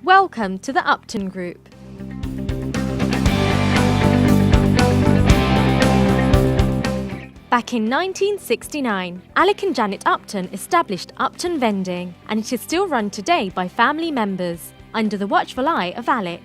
Welcome to the Upton Group. Back in 1969, Alec and Janet Upton established Upton Vending, and it is still run today by family members, under the watchful eye of Alec.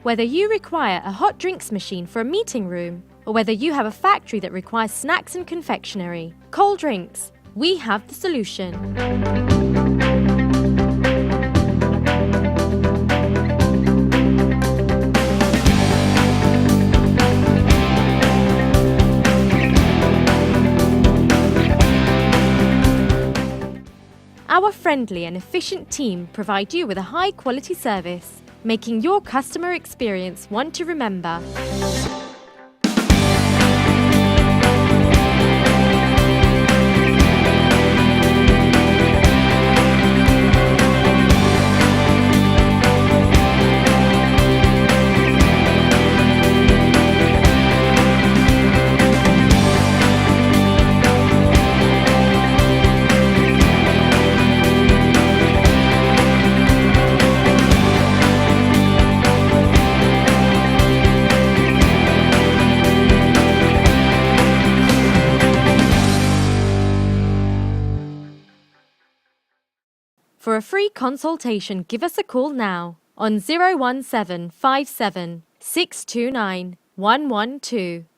Whether you require a hot drinks machine for a meeting room, or whether you have a factory that requires snacks and confectionery, cold drinks, we have the solution. Our friendly and efficient team provide you with a high-quality service, making your customer experience one to remember. For a free consultation, give us a call now on 01757 629 112.